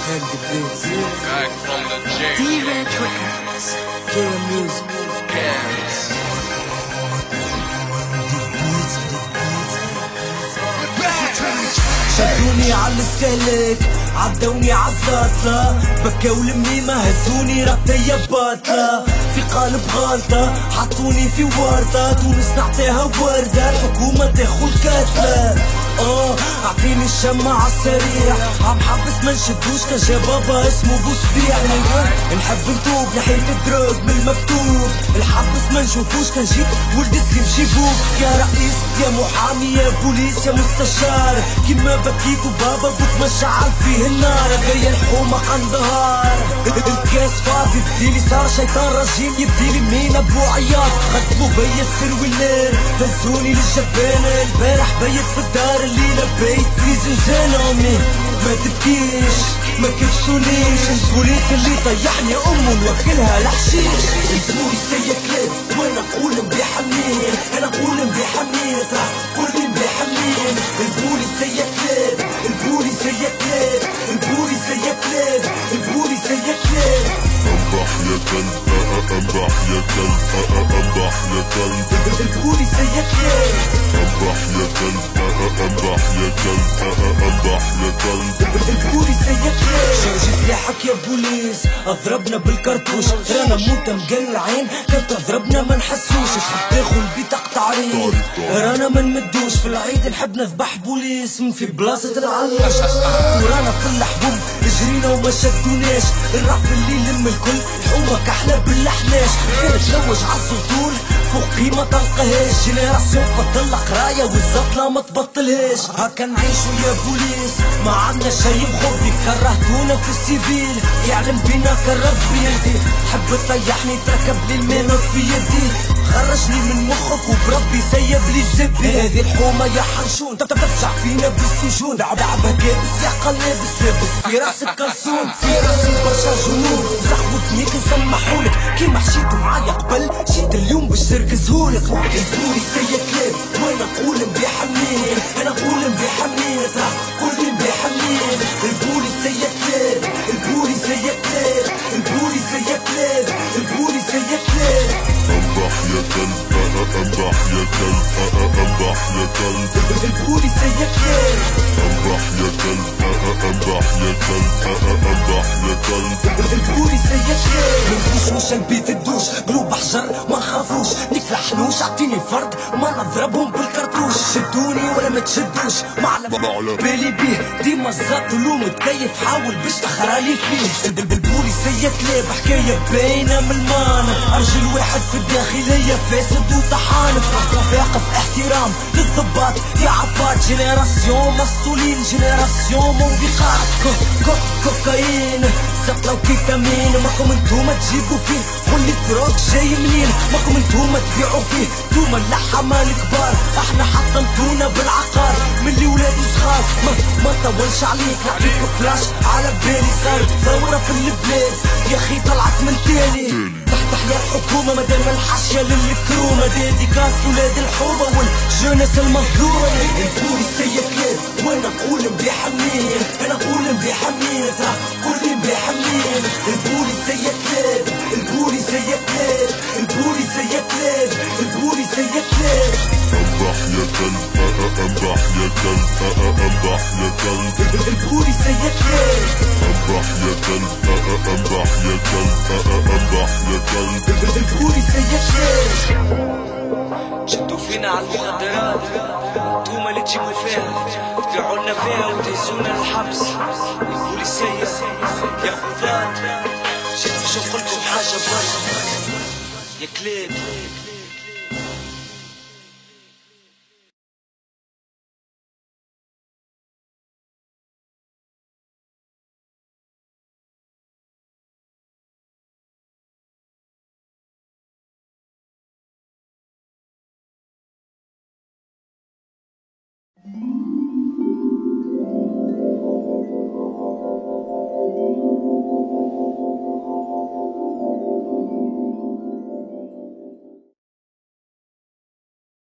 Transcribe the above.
Back from the jail. D-Rich Records. Killer Music. Cans. شدوني على السلك عدوني عالزاطلة بكاو لميمة هزوني ربطية باطلة في قالب غلطة حطوني في وردة تونس نعطيها وردة الحكومة تاخو الكتلة اعطيني الشمع عالسريع عم حبس ما نشدوش كان جا بابا اسمه بوسبيع نحب نتوب نحيد الدروج من المكتوب الحبس ما نشوفوش كان جيب ولد سليم جيبوك يا رئيس يا محامي يا بوليس يا مستشار كيما بكيت وبابا بوك مشعل فيه النار جاي الحومة قندهار الكاس فاضي بديلي صار شيطان رجيم يبديلي مين ابو عياط خدمو بيا السرويلير هزوني للجبانة البارح بيت في الدار الليلة بيت في زنزانة امي ما تبكيش ما كبسونيش البوليس اللي طيحني امه نوكلها لحشيش البوليس هي كلاب وانا اقول بيحمين انا اقول بيحمين ترى كل بيحمين البوليس هي كلاب البوليس هي كلاب البوليس هي كلاب البوليس هي كلاب انبح يا كلب انبح يا كلب انبح يا كلب البوليس هي كلاب انبح يا كلب انبح يا كلب انبح يا كلب البوليس هي كلاب شارجي سلاحك يا بوليس اضربنا بالكرتوش رانا موت مقلعين كيف تضربنا ما نحسوش تحب تاخذ بطاقة عريض رانا ما نمدوش في العيد نحب نذبح بوليس من في بلاصة العلاش ورانا في الحبوب جرينا وما شدوناش الرعب اللي يلم الكل الحومة كحلة باللحماش كان تلوج عالسطول فوق قيمة تلقاهاش جينيراسيون تبطل قراية والزطلة ما تبطلهاش هكا نعيشو يا بوليس ما عندنا شي مخبي كرهتونا في السيفيل يعلم بينا كرب بيدي تحب تريحني تركب لي المينوت في يدي خرجني من مخك وبربي سيب لي الزبي هذه الحومة يا حنشون ترجع فينا بالسجون لعبة كابس يا قلابس لابس في راسك كلسون في راسي برشا جنون زحوتنيك نسمحولك كيما حشيت معايا قبل جيت اليوم باش نركزهولك البوليس هي كلاب وانا نقول بيحمين انا نقول بيحمين ترى كل بيحمين البوليس هي كلاب البوليس هي كلاب البوليس هي كلاب البوليس هي كلاب انبح يا كلب انبح يا كلب انبح يا كلب البوليس هي كلاب انبح يا كلب انبح يا كلب انبح يا كلب البوليس هي كلاب منفوش مش البيت الدوش قلوب حجر ما نخافوش نفلحنوش اعطيني فرد ما نضربهم بالكرتوش شدوني ولا ما تشدوش معلم بالي بيه ديما الزط ولوم تكيف حاول باش تخرالي فيه البوليس هي كلاب حكاية باينة من المانا ارجل واحد في الداخلية فاسد وطحان واقف احترام للضباط يا عفات جينيراسيون مسؤولين جينيراسيون موبقات كوكايين زقلة وكيتامين ماكم انتوما تجيبوا فيه قول لي الدروج جاي منين ماكم انتوما تبيعوا فيه انتوما اللحمة الكبار احنا حطمتونا بالعقار من اللي ولادي صغار ما طولش عليك نعطيك فلاش على بالي صار ثورة في البلاد يا اخي طلعت من تاني تحيا الحكومة مدام الحاشية للكرومة ديديكاس ولاد الحومة والجنس المظلومة البوليس هي كلاب وانا نقول بيحمين انا نقول بيحمين ترى كل بيحمين البوليس هي كلاب البوليس هي كلاب البوليس هي كلاب البوليس هي كلاب انبح يا كلب انبح يا كلب انبح يا كلب البوليس هي كلاب انبح يا كلب انبح يا كلب انبح يا كلب البوليس هي كلاب شدوا فينا على المخدرات انتوما اللي تجيبوا فيها تبيعولنا فيها وتهزونا للحبس البوليسية يا خذات شدوا شوف لكم حاجة برا يا كلاب